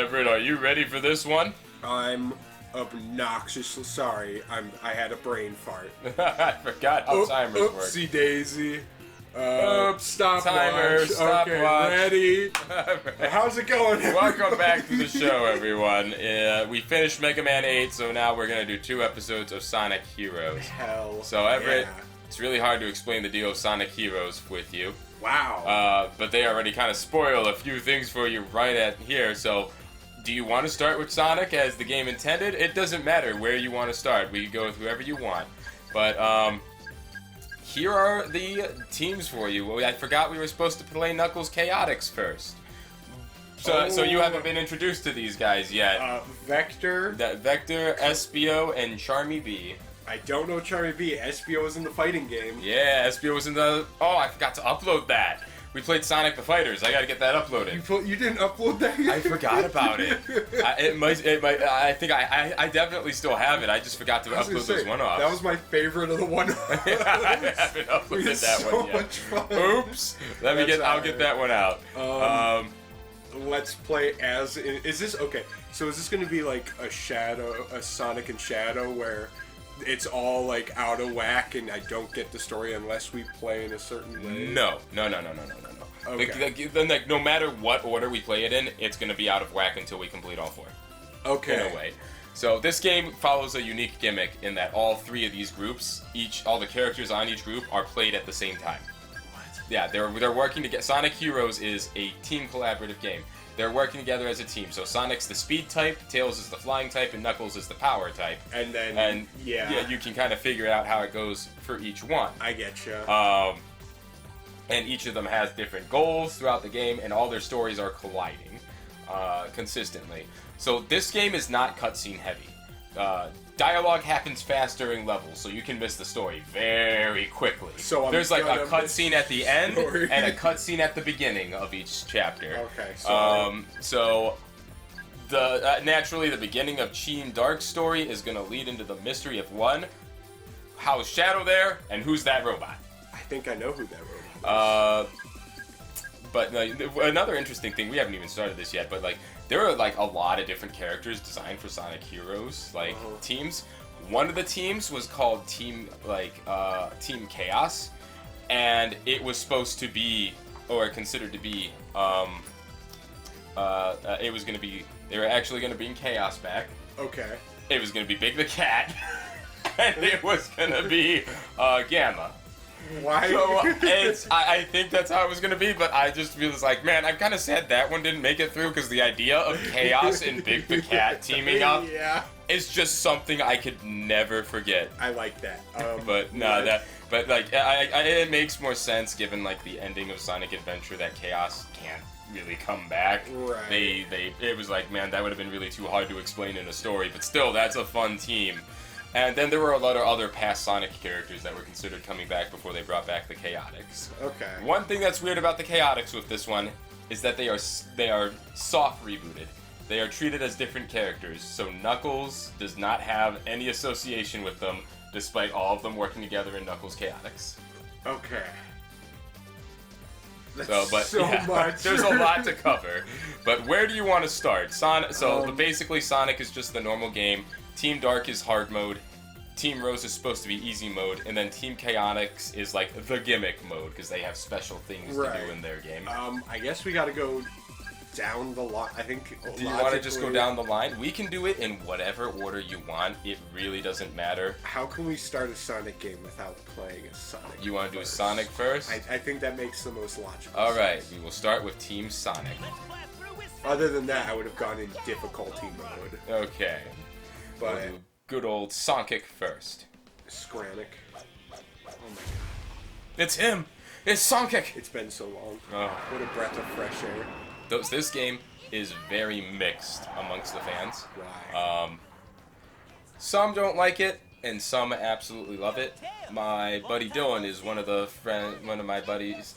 Everett, are you ready for this one? I'm obnoxiously sorry. I had a brain fart. I forgot how timers work. Oopsie daisy. Stop Timer, watch. stop okay, watch. Ready? How's it going? Welcome back to the show, everyone. We finished Mega Man 8, so now we're going to do 2 episodes of Sonic Heroes. Hell. So, Everett, yeah. it's really hard to explain the deal of Sonic Heroes with you. Wow. But they already kind of spoil a few things for you right at here, so do you want to start with Sonic as the game intended? It doesn't matter where you want to start. We can go with whoever you want. But, here are the teams for you. I forgot we were supposed to play Knuckles Chaotix first. So you haven't been introduced to these guys yet. Vector. Vector, Espio, and Charmy B. I don't know Charmy B. Espio was in the fighting game. Yeah, Espio was in the... Oh, I forgot to upload that. We played Sonic the Fighters. I gotta get that uploaded. You didn't upload that yet? I forgot about it. I think I definitely still have it. I just forgot to upload those one-offs. That was my favorite of the one-offs. I haven't uploaded that one yet. Much fun. Oops. I'll get that one out. Let's play as... Is this... Okay, so is this going to be like a Sonic and Shadow where it's all like out of whack and I don't get the story unless we play in a certain way? No. Okay. Like, no matter what order we play it in, it's going to be out of whack until we complete all 4. Okay. In a way. So this game follows a unique gimmick in that all 3 of these groups, all the characters on each group are played at the same time. What? Yeah, they're working together. Sonic Heroes is a team collaborative game. They're working together as a team. So Sonic's the speed type, Tails is the flying type, and Knuckles is the power type. And then yeah, you can kind of figure out how it goes for each one. I getcha. And each of them has different goals throughout the game, and all their stories are colliding consistently. So this game is not cutscene heavy. Dialogue happens fast during levels, so you can miss the story very quickly. So there's like a cutscene at the end and a cutscene at the beginning of each chapter. Okay. So naturally the beginning of Team Dark's story is going to lead into the mystery of how's Shadow there, and who's that robot? I think I know who that robot is. But another interesting thing, we haven't even started this yet, but like there are like a lot of different characters designed for Sonic Heroes teams. One of the teams was called Team Chaos, and it was supposed to be, or considered to be, it was going to be, they were actually going to bring Chaos back. Okay. It was going to be Big the Cat, and it was going to be Gamma. Why? So I think that's how it was going to be, but I just was like, man, I'm kind of sad that one didn't make it through, because the idea of Chaos and Big the Cat teaming up is just something I could never forget. I like that. It makes more sense given like the ending of Sonic Adventure that Chaos can't really come back. Right. It was like, man, that would have been really too hard to explain in a story, but still, that's a fun team. And then there were a lot of other past Sonic characters that were considered coming back before they brought back the Chaotix. Okay. One thing that's weird about the Chaotix with this one is that they are soft rebooted. They are treated as different characters, so Knuckles does not have any association with them, despite all of them working together in Knuckles Chaotix. Okay. That's much. There's a lot to cover. But where do you want to start? Basically Sonic is just the normal game. Team Dark is hard mode, Team Rose is supposed to be easy mode, and then Team Chaotix is like the gimmick mode, because they have special things to do in their game. I guess we gotta go down the line. I think. Do you want to just go down the line? We can do it in whatever order you want. It really doesn't matter. How can we start a Sonic game without playing a Sonic? You want to do a Sonic first? I think that makes the most logical sense. Alright, sense. we will start with Team Sonic. Other than that, I would have gone in difficulty mode. Okay. But we'll do good old Sonic first. Scranic. Oh my god. It's him! It's Sonic! It's been so long. Oh. What a breath of fresh air. This game is very mixed amongst the fans. Why? Some don't like it, and some absolutely love it. My buddy Dylan is one of my buddies.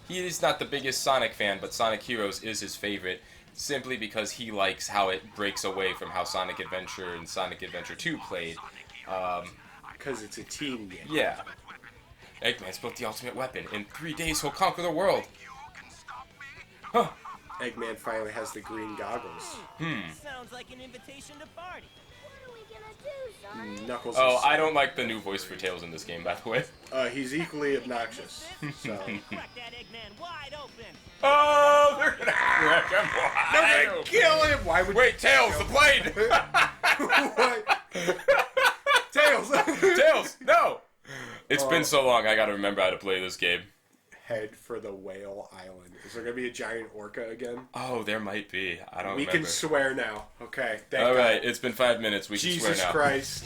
He is not the biggest Sonic fan, but Sonic Heroes is his favorite, simply because he likes how it breaks away from how Sonic Adventure and Sonic Adventure 2 played. Because it's a team game. Yeah. Eggman's built the ultimate weapon. In 3 days, he'll conquer the world. Huh. Eggman finally has the green goggles. Sounds like an invitation to party. What are we gonna do, Sonic? Knuckles. Oh, is, I don't like the new voice for Tails in this game, by the way. He's equally obnoxious. So. Crack that Eggman wide open. Oh, they're gonna crack him wide They're gonna open. kill him. Why would? Wait, Tails, the plane! What? Tails. Tails, no! It's been so long, I gotta remember how to play this game. Head for the whale island. Is there gonna be a giant orca again? Oh, there might be. I don't We remember. can swear now. Okay. Thank All God. right, it's been 5 minutes. We can Jesus swear now. Christ.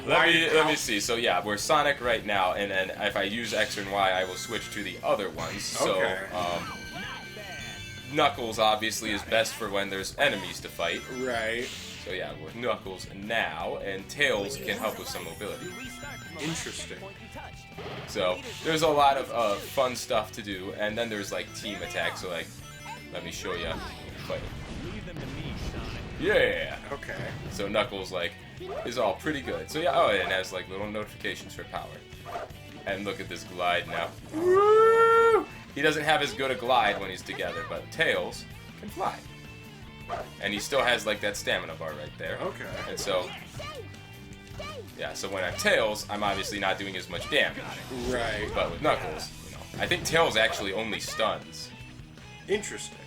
Let me see. So yeah, we're Sonic right now, and then if I use X and Y, I will switch to the other ones. So Okay. Knuckles obviously is best for when there's enemies to fight. Right. So yeah, with Knuckles now, and Tails can help with some mobility. Interesting. So there's a lot of fun stuff to do, and then there's like team attacks. So like, let me show you. Leave them to me, Sonic. Yeah. Okay. So Knuckles like is all pretty good. So yeah, oh, and it has like little notifications for power. And look at this glide now. Woo! He doesn't have as good a glide when he's together, but Tails can fly. And he still has like that stamina bar right there. Okay. And so, yeah, so when I'm Tails, I'm obviously not doing as much damage. Right. But with Knuckles, you know, I think Tails actually only stuns. Interesting.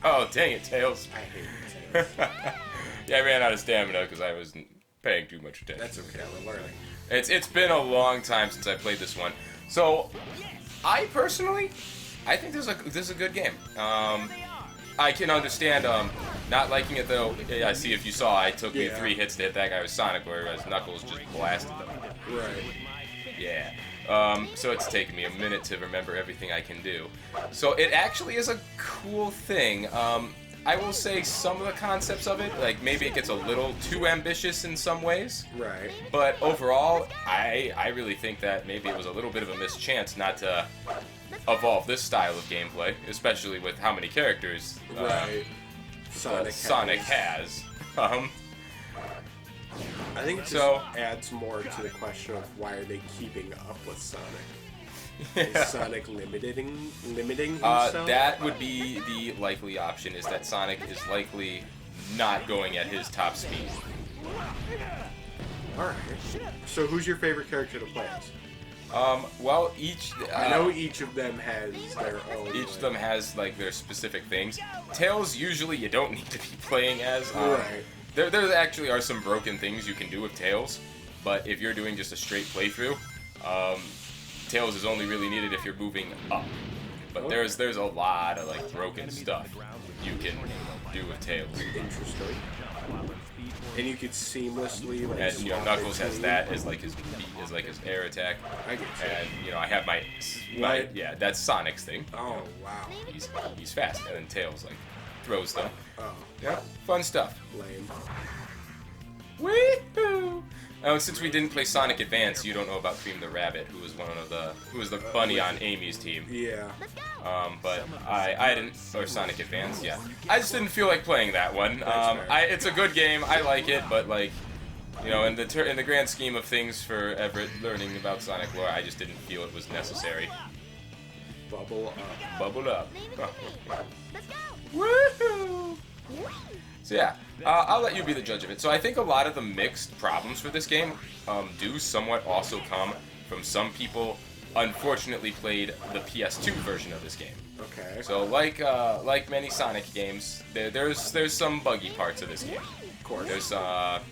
Oh, dang it, Tails. I hate Tails. Yeah, I ran out of stamina because I wasn't paying too much attention. That's okay. We're learning. It's been a long time since I played this one. So, I personally, I think this is a good game. I can understand not liking it though. Yeah, I see if you saw, I took me 3 hits to hit that guy with Sonic, whereas Knuckles just blasted them. Right. Yeah. So it's taken me a minute to remember everything I can do. So it actually is a cool thing. I will say some of the concepts of it, like maybe it gets a little too ambitious in some ways. Right. But overall, I really think that maybe it was a little bit of a mischance not to evolve this style of gameplay, especially with how many characters Right. Sonic has. I think it just So- adds more to the question of why are they keeping up with Sonic? Yeah. Is Sonic limiting himself? That would be the likely option, is that Sonic is likely not going at his top speed. Alright. So who's your favorite character to play as? Well, each... I know each of them has their own. Each of them has, like, their specific things. Tails, usually, you don't need to be playing as. Right. There actually are some broken things you can do with Tails, but if you're doing just a straight playthrough, Tails is only really needed if you're moving up. But there's a lot of, like, broken stuff you can do with Tails. Interesting. And you could seamlessly like. And, you know, swap Knuckles has between- that as, like, his beat, as, like, his air attack. I get you. And, you know, I have my What? yeah, that's Sonic's thing. Oh wow. He's fast, and then Tails, like, throws them. Oh, Yeah, fun stuff. lame. Woohoo! Oh, since we didn't play Sonic Advance, you don't know about Cream the Rabbit, who was the bunny on Amy's team. Yeah. But I didn't, or Sonic Advance, yeah. I just didn't feel like playing that one. fair. It's a good game, I like it, but like, you know, in the grand scheme of things for Everett learning about Sonic lore, I just didn't feel it was necessary. Bubble up. Bubble up. Let's go. Woohoo! So yeah, I'll let you be the judge of it. So I think a lot of the mixed problems for this game do somewhat also come from some people unfortunately played the PS2 version of this game. Okay. So like many Sonic games, there's some buggy parts of this game. Of course. There's of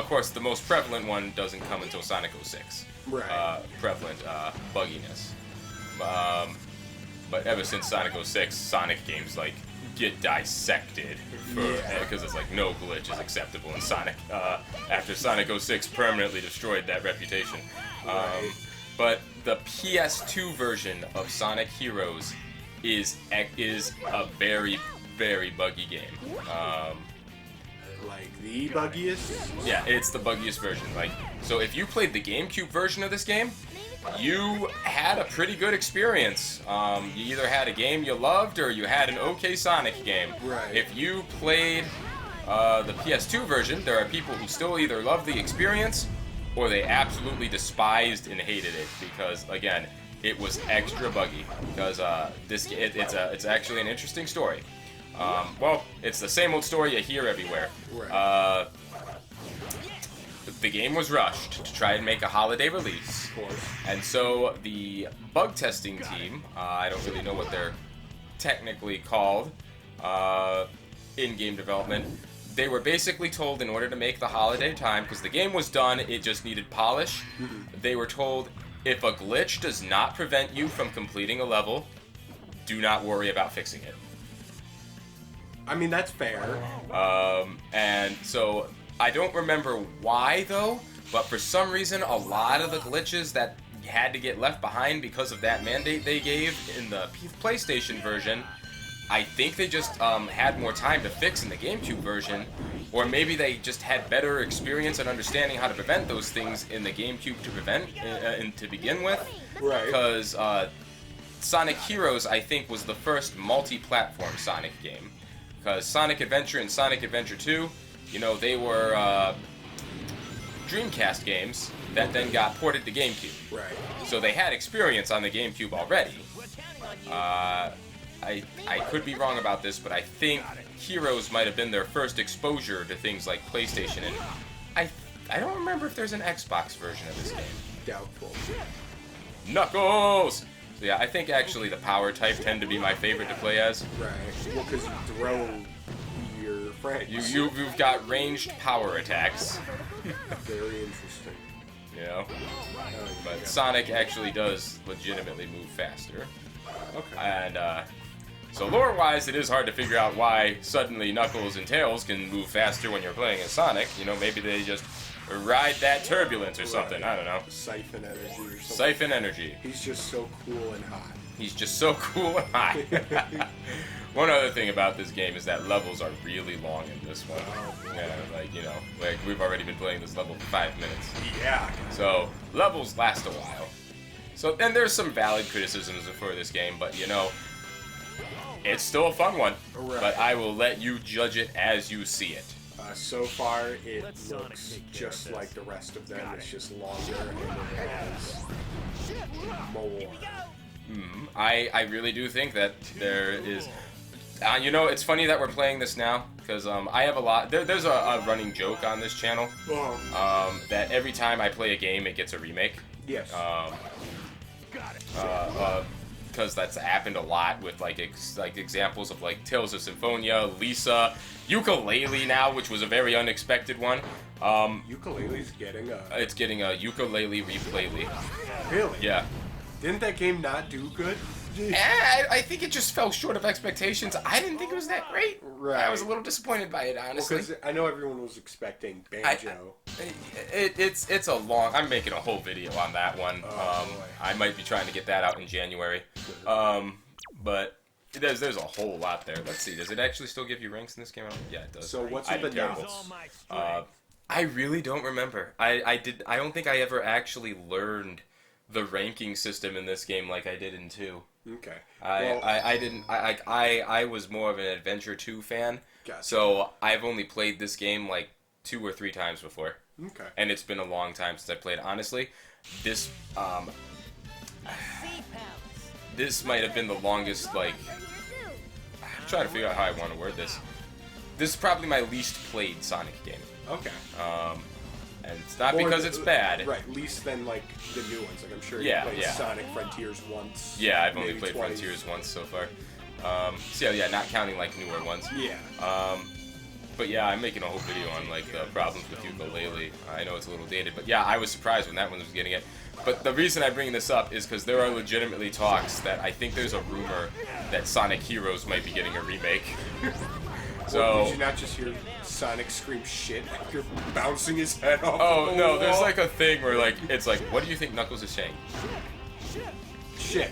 course the most prevalent one doesn't come until Sonic 06. Right. Prevalent bugginess. But ever since Sonic 06, Sonic games like get dissected because it's like no glitch is acceptable in Sonic. After Sonic 06 permanently destroyed that reputation. But the PS2 version of Sonic Heroes is a very, very buggy game. Like the buggiest? Yeah, it's the buggiest version. Like, so if you played the GameCube version of this game, you had a pretty good experience. You either had a game you loved or you had an okay Sonic game. Right. If you played the PS2 version, there are people who still either love the experience or they absolutely despised and hated it because, again, it was extra buggy because it's actually an interesting story. Well, it's the same old story you hear everywhere. Right. The game was rushed to try and make a holiday release. Of course. And so the bug testing team, I don't really know what they're technically called in game development, they were basically told in order to make the holiday time, because the game was done, it just needed polish, they were told if a glitch does not prevent you from completing a level, do not worry about fixing it. I mean, that's fair. And so I don't remember why though, but for some reason a lot of the glitches that had to get left behind because of that mandate they gave in the PlayStation version, I think they just had more time to fix in the GameCube version, or maybe they just had better experience and understanding how to prevent those things in the GameCube to begin with. Right. Because Sonic Heroes, I think, was the first multi-platform Sonic game. Because Sonic Adventure and Sonic Adventure 2, you know, they were Dreamcast games that then got ported to GameCube. Right. So they had experience on the GameCube already. I could be wrong about this, but I think Heroes might have been their first exposure to things like PlayStation, and I don't remember if there's an Xbox version of this game. Doubtful. Knuckles! So yeah, I think actually the power type tend to be my favorite to play as. Right. Well, because you throw your friends. You've got ranged power attacks. Very interesting. You know? Oh, But yeah. Sonic actually does legitimately move faster. Okay. And so lore-wise, it is hard to figure out why suddenly Knuckles and Tails can move faster when you're playing as Sonic. You know, maybe they just ride that turbulence or something. Right. I don't know. Siphon energy or something. Siphon energy. He's just so cool and hot. He's just so cool and hot. One other thing about this game is that levels are really long in this one. Yeah, like, you know, like we've already been playing this level for 5 minutes. Yeah. So levels last a while. So then there's some valid criticisms for this game, but you know, it's still a fun one. Right. But I will let you judge it as you see it. So far, it Let Sonic looks take care just of this. like the rest of them. It's just longer and it has more. I really do think that there is. You know, it's funny that we're playing this now because I have a lot. There's a running joke on this channel that every time I play a game, it gets a remake. Yes. Because that's happened a lot with like examples of like Tales of Symphonia, Lisa, Ukulele now, which was a very unexpected one. Ukulele's getting a... It's getting a Ukulele Replay. Really? Yeah. Didn't that game not do good? I think it just fell short of expectations. I didn't think it was that great. Right. I was a little disappointed by it, honestly. Because I know everyone was expecting Banjo. It's a long. I'm making a whole video on that one. Boy. I might be trying to get that out in January. But there's a whole lot there. Let's see. Does it actually still give you ranks in this game? Yeah, it does. So what's I with the did terrible. Use all notes? my strength. I really don't remember. I don't think I ever actually learned the ranking system in this game like I did in 2. Okay. I didn't. I was more of an Adventure 2 fan. Gotcha. So I've only played this game like 2 or 3 times before. Okay. And it's been a long time since I played. Honestly, this this might have been the longest. Like, I'm trying to figure out how I want to word this. This is probably my least played Sonic game. Okay. And it's not More because than- it's bad. Right, least than like the new ones. Like I'm sure Yeah, you played yeah. Sonic Frontiers once. Yeah, I've only maybe played twice. Frontiers once so far. So yeah, not counting like newer ones. Yeah. But yeah, I'm making a whole video on like the problems with ukulele. I know it's a little dated, but yeah, I was surprised when that one was getting it. But the reason I bring this up is because there are legitimately talks that I think there's a rumor that Sonic Heroes might be getting a remake. Did you not just hear Sonic scream shit after bouncing his head off? Oh the no, there's wall? like a thing where like it's like, what do you think Knuckles is saying? shit.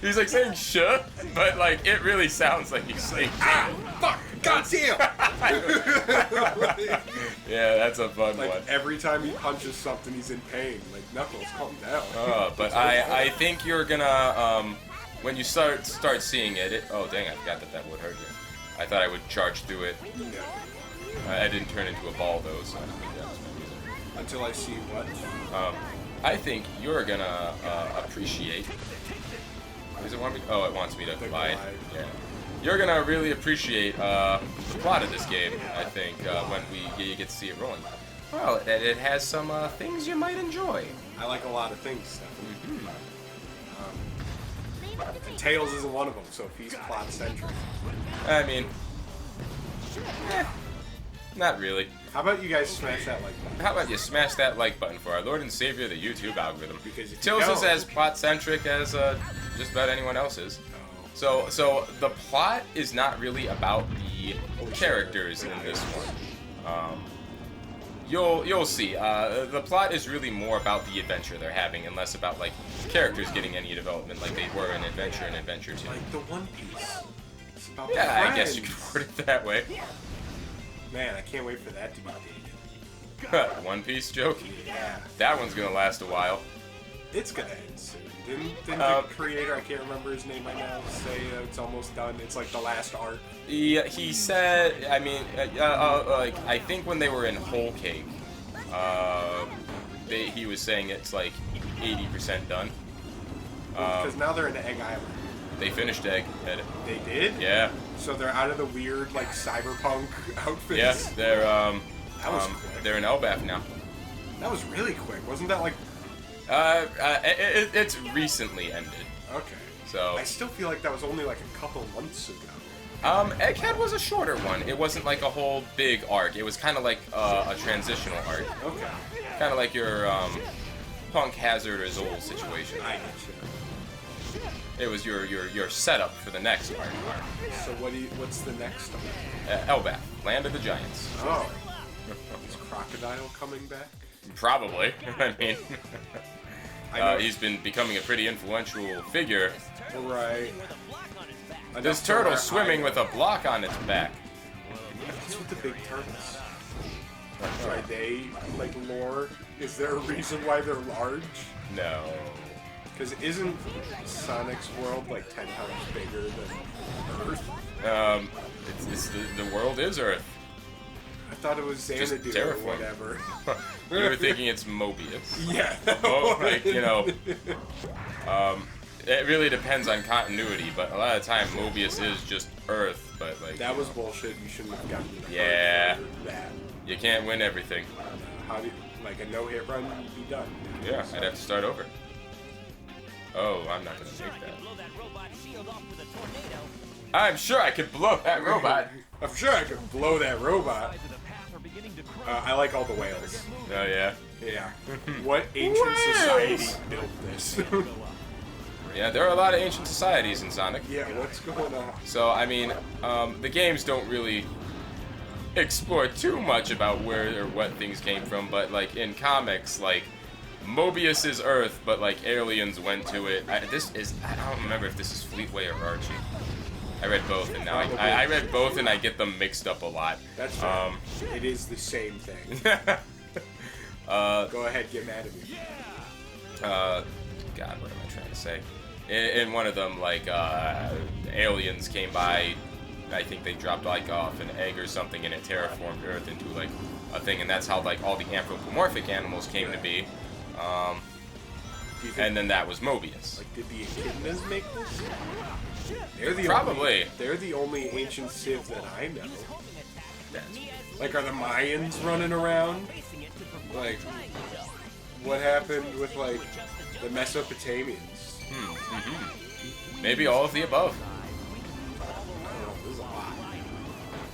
He's like saying "shut," but like it really sounds like he's saying Ah, fuck! Goddamn! Yeah, that's a fun Like one. every time he punches something, he's in pain. Like Knuckles, calm down. But I think you're gonna when you start seeing it. Oh dang, I forgot that would hurt you. I thought I would charge through it. No. I didn't turn into a ball though, so I don't think that was my reason. Until I see what? I think you're gonna appreciate. Does it want me? Oh, it wants me to glide. Yeah. You're gonna really appreciate the plot of this game. I think when you get to see it rolling. Well, it has some things you might enjoy. I like a lot of things, Stefan. Name of the team. Tails isn't one of them, so if he's plot-centric. I mean, not really. How about you guys smash that like button? How about you smash that like button for our Lord and Savior, the YouTube algorithm? Because if you Tills is don't- as plot-centric as just about anyone else is. So the plot is not really about the characters in this one. You'll see. The plot is really more about the adventure they're having, and less about like characters getting any development like they were in Adventure and Adventure 2. Like the One Piece. It's about Yeah, the I guess you friends. could word it that way. Man, I can't wait for that to be dated. One Piece joke. Yeah. That one's gonna last a while. It's gonna end soon. Didn't the creator, I can't remember his name right now, say it's almost done? It's like the last arc. He said, I mean, like, I think when they were in Whole Cake, he was saying it's like 80% done. Because now they're in Egg Island. They finished Egg. They did? Yeah. So they're out of the weird, like, cyberpunk outfits? Yes, they're, That was quick. they're in Elbaf now. That was really quick. Wasn't that like... It's recently ended. Okay. So, I still feel like that was only like a couple months ago. Egghead was a shorter one. It wasn't like a whole big arc. It was kind of like a transitional arc. Okay. Kind of like your Punk Hazard or Zol situation. I get you. It was your setup for the next arc. So what's the next one? Elbaf, Land of the Giants. Oh. Is Crocodile coming back? Probably. I mean, I know. he's been becoming a pretty influential figure. Right. This Enough to turtle where swimming I- with a block on its back. What's with the big turtles? Are they, like, lore? Is there a reason why they're large? No. Because isn't Sonic's world, like, 10 times bigger than Earth? It's the world is Earth. I thought it was Just Xanadu or terrifying. whatever. You were thinking it's Mobius. Yeah. Oh, like, you know, it really depends on continuity, but a lot of the time Mobius is just Earth, but like That was bullshit. You shouldn't have gotten the Yeah. card for that. you can't win everything. How do you, like a no-hit run would be done? Yeah, I'd have to start over. Oh, I'm not gonna make that. Blow that robot shield off with a tornado. I'm sure I could blow that robot. I'm sure I could blow that robot. Sides of the path are beginning to crush. I like all the whales. Oh yeah. Yeah. What ancient Whales! society built this? Yeah, there are a lot of ancient societies in Sonic. Yeah, what's going on? So, I mean, the games don't really explore too much about where or what things came from, but, like, in comics, like, Mobius is Earth, but, like, aliens went to it. I don't remember if this is Fleetway or Archie. I read both, and now I read both, and I get them mixed up a lot. That's right. It is the same thing. Go ahead, get mad at me. God, what am I trying to say? In one of them, like, aliens came by. I think they dropped, like, off an egg or something, and it terraformed Earth into, like, a thing, and that's how, like, all the anthropomorphic animals came to be. Do you think, And then that was Mobius. like, did the echidnas make this? They're the Probably. they're the only ancient civ that I know. That's- Like, are the Mayans running around? Like, what happened with, like, the Mesopotamians? Maybe all of the above. I don't know, there's a lot.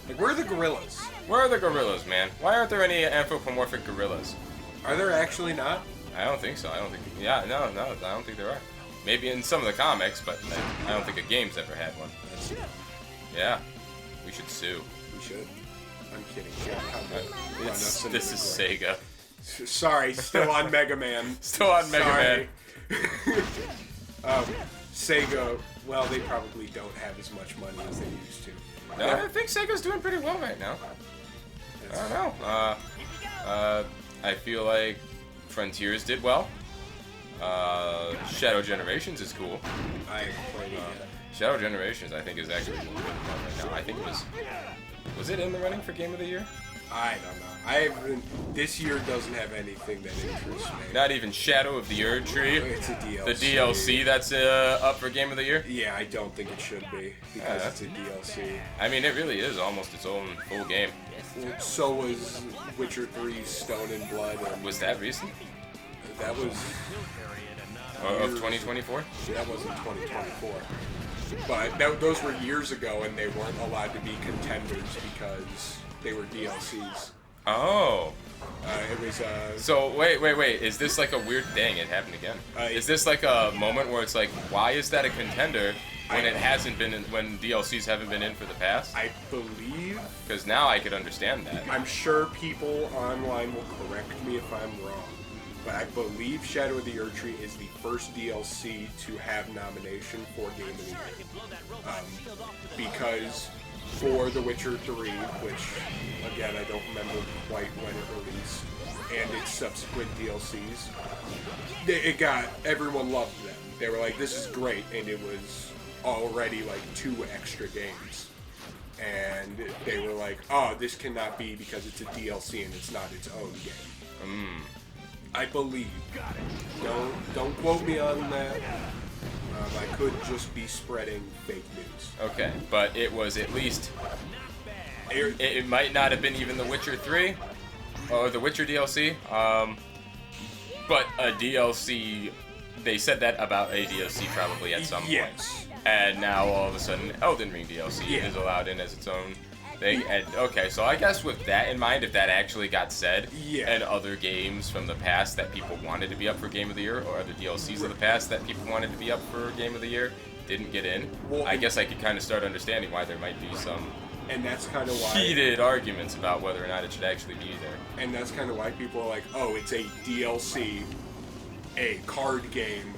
Like, where are the gorillas? Where are the gorillas, man? Why aren't there any anthropomorphic gorillas? Are there actually not? I don't think so. I don't think. Yeah, no, I don't think there are. Maybe in some of the comics, but I don't think a game's ever had one. That's, Yeah, we should sue. we should. I'm kidding. Run us into This the is grave. Sega. Sorry, still on Mega Man. Still on Mega Man. Sega, well, they probably don't have as much money as they used to. No, I think Sega's doing pretty well right now. I don't know. I feel like Frontiers did well. Shadow Generations is cool. I haven't played it yet. Shadow Generations, I think, is actually really good right now. I think it was it in the running for Game of the Year? I don't know. This year doesn't have anything that interests me. Not even Shadow of the Erd Tree. It's a DLC. The DLC that's up for Game of the Year. Yeah, I don't think it should be because it's a DLC. I mean, it really is almost its own full game. Well, so was Witcher 3 Stone and Blood. And Was that recent? that was Of 2024? that wasn't 2024. But those were years ago, and they weren't allowed to be contenders because they were DLCs. Oh. It was. So wait. Is this like a weird dang? It happened again. Is this like a moment where it's like, why is that a contender when it hasn't been when DLCs haven't been in for the past? I believe. Because now I could understand that. I'm sure people online will correct me if I'm wrong, but I believe Shadow of the Erd Tree is the first DLC to have nomination for Game of the Year. Because for The Witcher 3, which, again, I don't remember quite when it released, and its subsequent DLCs, everyone loved them. They were like, this is great, and it was already like 2 extra games. And they were like, oh, this cannot be because it's a DLC and it's not its own game. I believe. Don't quote me on that. I could just be spreading fake news. Okay, but it was at least. It might not have been even The Witcher 3 or The Witcher DLC, but a DLC. They said that about a DLC probably at some point. And now all of a sudden, Elden Ring DLC is allowed in as its own thing. And okay, so I guess with that in mind, if that actually got said, and other games from the past that people wanted to be up for Game of the Year, or other DLCs of the past that people wanted to be up for Game of the Year, didn't get in, I guess I could kind of start understanding why there might be some and that's kind of why heated arguments about whether or not it should actually be there. And that's kind of why people are like, oh, it's a DLC, a card game,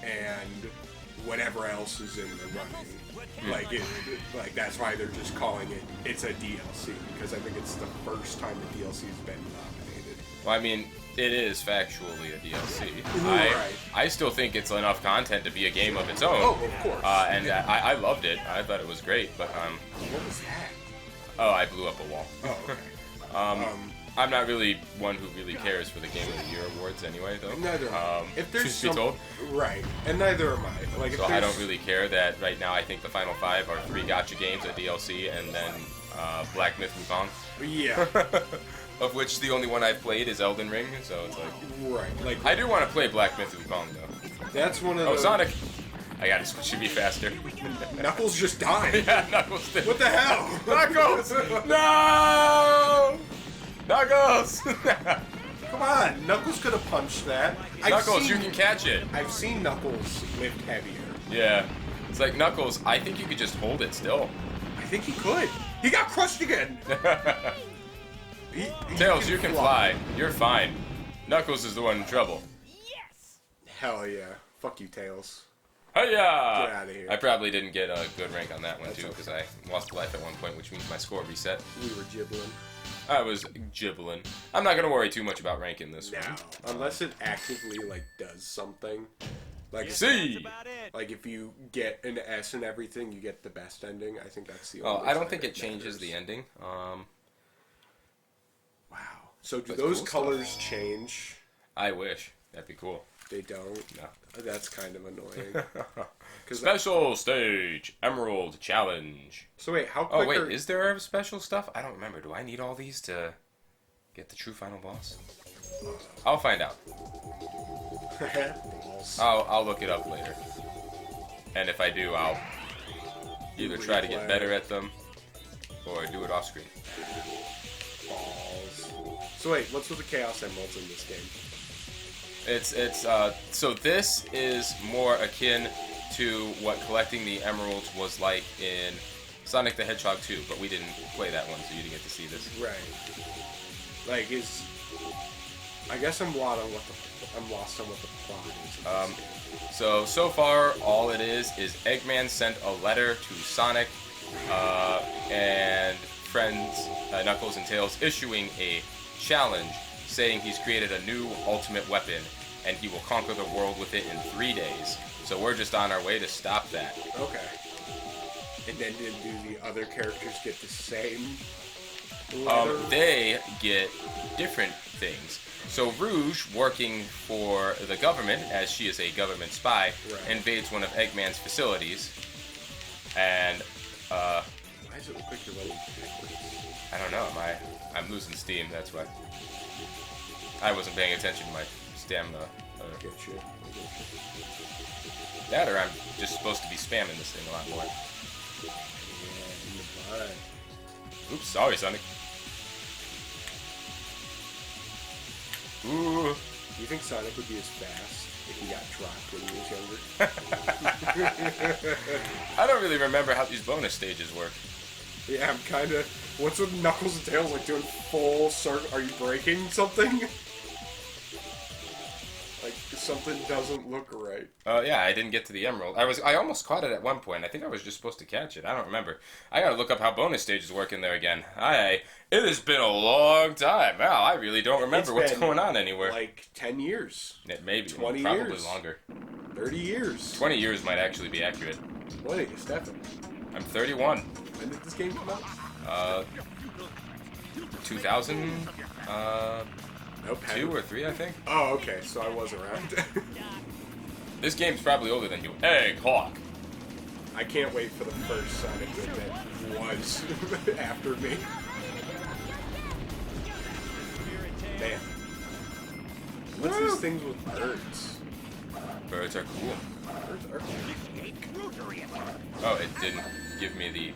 and whatever else is in the running. Like that's why they're just calling it's a DLC, because I think it's the first time the DLC's been nominated. Well, I mean, it is factually a DLC. Right. I still think it's enough content to be a game of its own. Oh, of course. I loved it. I thought it was great, but what was that? Oh, I blew up a wall. Oh, okay. I'm not really one who really cares for the Game of the Year awards anyway, though. Neither am I. If there's truth be told. Right, and neither am I. Like, so I don't really care that right now I think the final 5 are 3 gacha games, a DLC, and then Black Myth Wukong. Yeah. Of which the only one I've played is Elden Ring, so it's like... Right, like... I do want to play Black Myth Wukong, though. That's one of Oh, Sonic! I gotta switch to be faster. Knuckles just died. Yeah, Knuckles did. What the hell? Knuckles! No! Knuckles! Come on, Knuckles could have punched that. Knuckles, you can catch it. I've seen Knuckles lift heavier. Yeah. It's like, Knuckles, I think you could just hold it still. I think he could. He got crushed again. Tails, you can fly. You're fine. Knuckles is the one in trouble. Yes! Hell yeah. Fuck you, Tails. Hiya! Get out of here. I probably didn't get a good rank on that one, too, because I lost life at one point, which means my score reset. We were gibbling. I was gibbling. I'm not gonna worry too much about ranking this one. Unless it actively, like, does something. Like, C! Like, if you get an S and everything, you get the best ending. I think that's the only Oh, I don't think it changes the ending. Wow. So do those colors change? I wish. That'd be cool. They don't? No. That's kind of annoying. Special stage, Emerald Challenge. So wait, how quick Oh wait, is there special stuff? I don't remember. Do I need all these to get the true final boss? I'll find out. I'll look it up later. And if I do, I'll either try to get better at them or do it off screen. Balls. So wait, what's with the Chaos Emeralds in this game? So this is more akin to what collecting the emeralds was like in Sonic the Hedgehog 2, but we didn't play that one, so you didn't get to see this. Right. Like, I guess I'm lost on what the plot is. So far, all it is Eggman sent a letter to Sonic and friends Knuckles and Tails issuing a challenge saying he's created a new ultimate weapon and he will conquer the world with it in 3 days. So we're just on our way to stop that. Okay. And then do the other characters get the same letter? They get different things. So Rouge, working for the government, as she is a government spy, Right. invades one of Eggman's facilities. And, Why does it look like you're level 50? I don't know, I'm losing steam, that's why. I wasn't paying attention to my stamina. Get you. That, or I'm just supposed to be spamming this thing a lot more. Yeah, in the butt. Oops, sorry, Sonic. Ooh. Do you think Sonic would be as fast if he got dropped when he was younger? I don't really remember how these bonus stages work. Yeah, I'm kind of... What's with Knuckles and Tails, like, doing full circle? Are you breaking something? Like, something doesn't look right. Yeah, I didn't get to the emerald. I almost caught it at one point. I think I was just supposed to catch it. I don't remember. I gotta look up how bonus stages work in there again. It has been a long time. Wow, I really don't remember what's been, going on anywhere. Like 10 years. It may be 20 probably years. longer. 30 years. 20 years might actually be accurate. What are you, Stefan? I'm 31. When did this game come out? 2000. Nope. 2 or 3, I think. Oh, okay, so I was around. This game's probably older than you. Egg Hawk. I can't wait for the first Sonic that was after me. Man. What's these things with birds? Birds are cool. Birds are Oh, it didn't give me the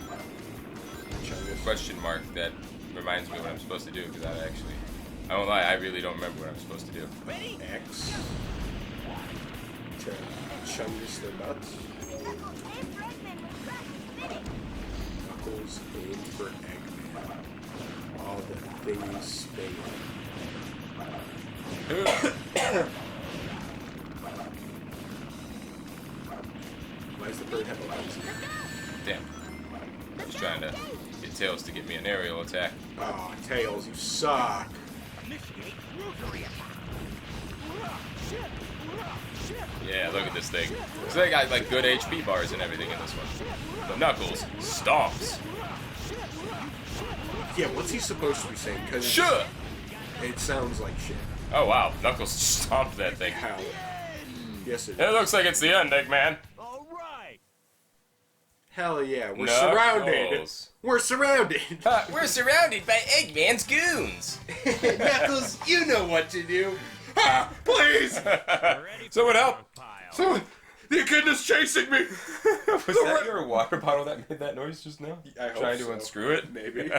question mark that reminds me what I'm supposed to do, because I won't lie, I really don't remember what I'm supposed to do. X to chungus the nuts. Knuckles aim for Eggman. All the things spin. Why does the bird have a legs? Damn. I was trying to get Tails to get me an aerial attack. Oh, Tails, you suck. Yeah, look at this thing. So they got like good HP bars and everything in this one. But Knuckles stomps. Yeah, what's he supposed to be saying? Because Sure. it sounds like shit. Oh wow, Knuckles stomped that thing. Hell. Yes, it It looks like it's the end, Eggman. All right. Hell yeah, we're Knuckles. surrounded. We're surrounded. We're surrounded by Eggman's goons. Knuckles, you know what to do. Ah, please! Someone help! Someone, the echidna's chasing me. Was that your water bottle that made that noise just now? I hope Trying to so. unscrew it? Maybe.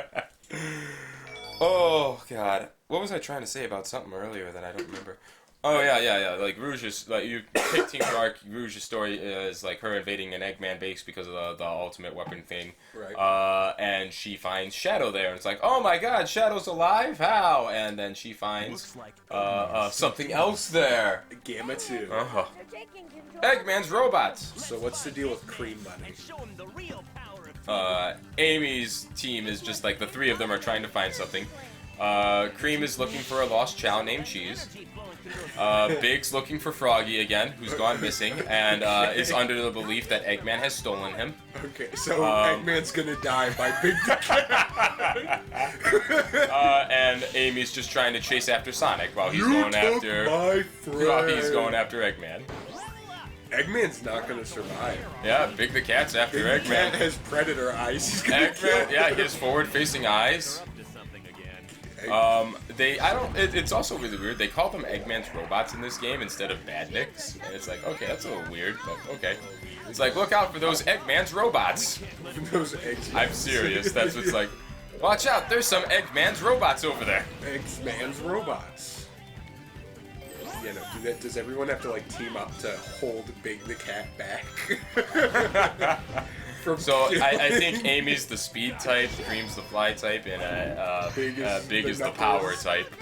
Oh god, what was I trying to say about something earlier that I don't remember? Oh yeah. Like Rouge's, like you pick Team Dark. Rouge's story is like her invading an Eggman base because of the ultimate weapon thing. Right. And she finds Shadow there, and it's like, oh my god, Shadow's alive? How? And then she finds something else there. Gamma 2. Uh-huh. They're taking control. Eggman's robots. So what's the deal with Cream Bunny? Show him the real power of Amy's team is just like the three of them are trying to find something. Cream is looking for a lost chow named Cheese. Big's looking for Froggy again, who's gone missing, and is under the belief that Eggman has stolen him. Okay, so Eggman's gonna die by Big the Cat. And Amy's just trying to chase after Sonic while he's You going took after my friend. while he's going after Eggman. Eggman's not gonna survive. Yeah, Big the Cat's after Big the Cat Eggman. has predator eyes. He's gonna kill Eggman, him. yeah, his forward-facing eyes. to something again. It's also really weird. They call them Eggman's robots in this game instead of Badniks. And it's like, okay, that's a little weird, but okay. It's like, look out for those Eggman's robots. Those eggs. I'm serious. That's what's like, watch out, there's some Eggman's robots over there. Eggman's robots. You know, does everyone have to like team up to hold Big the Cat back? So I think Amy's the speed type, Cream's the fly type, and Big is the power type.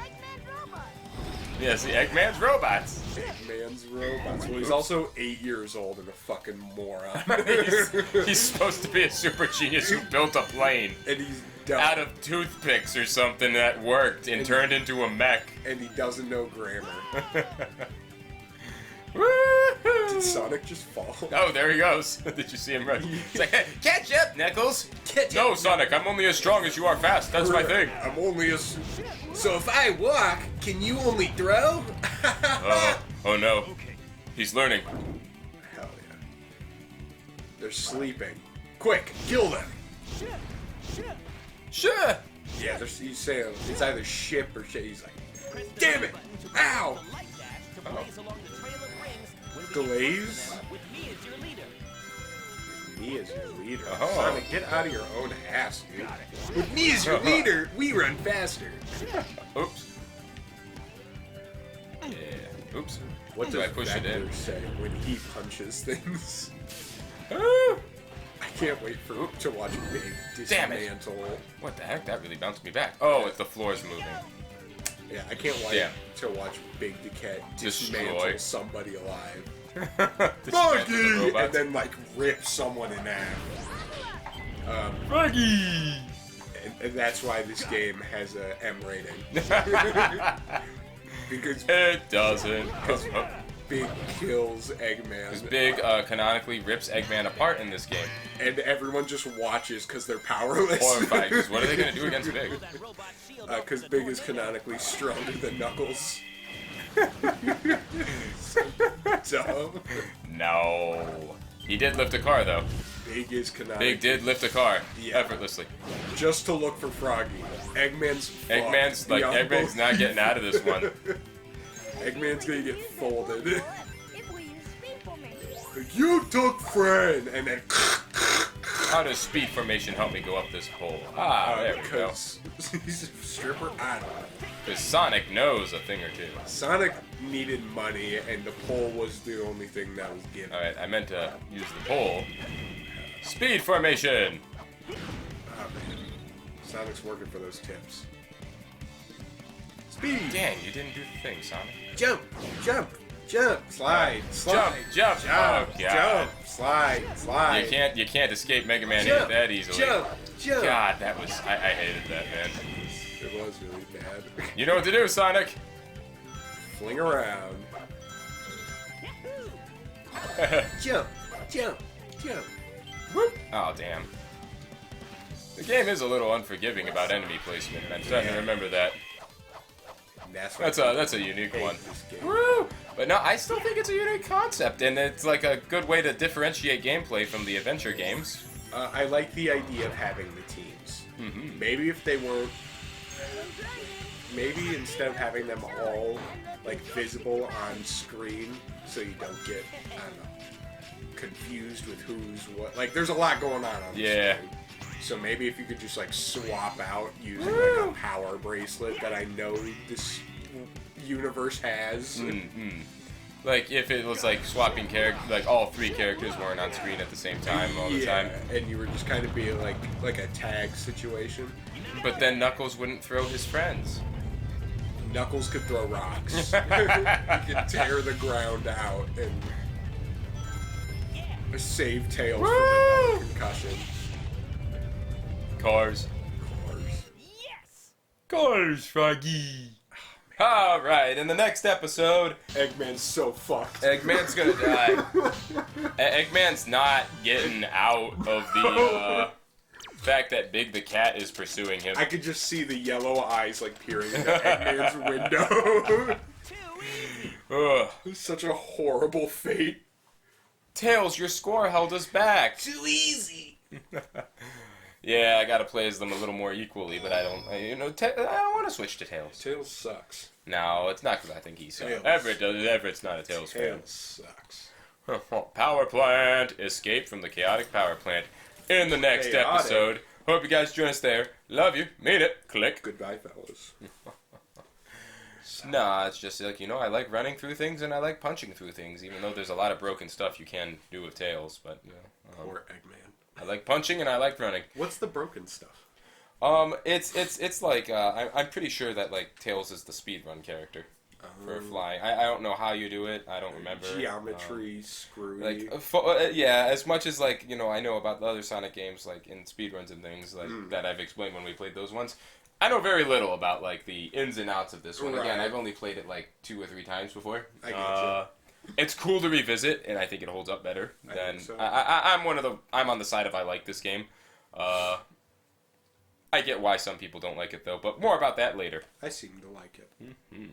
Yes, the Eggman's robots. Eggman's robots. Well, he's also 8 years old and a fucking moron. He's supposed to be a super genius who built a plane And he's dumb. out of toothpicks or something that worked and turned into a mech. And he doesn't know grammar. Woo-hoo! Did Sonic just fall? Oh, there he goes. Did you see him run? He's like, hey, catch up, Knuckles. Catch No, up. Sonic, I'm only as strong as you are fast. That's my thing. I'm only a... So if I walk, can you only throw? Oh no. He's learning. Hell yeah. They're sleeping. Quick, kill them. Sure. Yeah, he's saying it's either ship or shit. He's like, damn it! Ow! Glaze? Me as your leader. Oh. Sonic, get out of your own ass, dude. With me as your leader, we run faster. Oops. Yeah. Oops. What Do does I push it in? Vector say when he punches things? Ah. I can't wait to watch Big Damn it. dismantle. What the heck? That really bounced me back. Oh, it's the floor's moving. Yeah, I can't wait Damn. to watch Big the Cat Destroy. dismantle somebody alive. Dismantle the Buggy! robot. And then, like, rip someone in half. Buggy! And that's why this game has a M rating. Because It doesn't. Big kills Eggman. Because Big canonically rips Eggman apart in this game. And everyone just watches because they're powerless. Horrified. 'Cause what are they going to do against Big? Because Big is canonically stronger than Knuckles. So dumb. No. He did lift a car, though. Big is canonically. Big did lift a car Yeah. effortlessly. Just to look for Froggy. Eggman's fucked beyond Eggman's both. not getting out of this one. Eggman's gonna get folded. If we use speed formation. You took friend, and then. How does speed formation help me go up this hole? Ah, there we go. Because he's a stripper. I don't know. Because Sonic knows a thing or two. Sonic needed money, and the pole was the only thing that was given. Alright, I meant to use the pole. Speed formation! Oh, man. Sonic's working for those tips. Speed! Dang, you didn't do the thing, Sonic. Jump! Jump! Jump! Slide! Slide! Jump! Jump! Oh, God. Jump! Slide! Slide! You can't escape Mega Man Jump! that easily. Jump! Jump! God, that was I hated that, man. It was really bad. You know what to do, Sonic! Fling around. Jump! Jump! Jump! Whoop. Oh, damn. The game is a little unforgiving about enemy placement, and I'm starting to remember that. And that's a unique hate one. this game. Woo! But no, I still think it's a unique concept, and it's like a good way to differentiate gameplay from the adventure games. I like the idea of having the teams. Mm-hmm. Maybe if they weren't... Maybe instead of having them all, like, visible on screen, so you don't get, I don't know, confused with who's what. Like, there's a lot going on the Yeah. screen. So maybe if you could just, like, swap out using, like, a power bracelet that I know this universe has. Mm-hmm. Like, if it was like swapping characters, like all three characters weren't on screen at the same time all the time. And you were just kind of being like a tag situation. But then Knuckles wouldn't throw his friends. Knuckles could throw rocks. He could tear the ground out and save Tails from another concussion. Cars. Cars. Yes! Cars, Froggy. Alright, in the next episode, Eggman's so fucked. Eggman's gonna die. Eggman's not getting out of the fact that Big the Cat is pursuing him. I could just see the yellow eyes like peering into Eggman's window. Too easy! Ugh. It's such a horrible fate. Tails, your score held us back. Too easy. Yeah, I gotta play as them a little more equally, but I don't want to switch to Tails. Tails sucks. No, it's not because I think he's so. Tails. Everett's not a Tails fan. Tails sucks. Power plant. Escape from the chaotic power plant. In the next Chaotic. episode. Hope you guys join us there. Love you. Mean it. Click. Goodbye, fellas. Nah, it's just like, I like running through things and I like punching through things, even though there's a lot of broken stuff you can do with Tails, but, Poor Eggman. I like punching and I like running. What's the broken stuff? It's like, I'm pretty sure that, like, Tails is the speedrun character for flying. I don't know how you do it, I don't remember. Geometry, screwy. Like, yeah, as much as, like, I know about the other Sonic games, like, in speedruns and things, like, that I've explained when we played those ones, I know very little about, like, the ins and outs of this one. Again, Right. I've only played it, like, 2 or 3 times before. I get It's cool to revisit, and I think it holds up better I than think so. I'm on the side of I like this game. I get why some people don't like it though, but more about that later. I seem to like it. Mhm.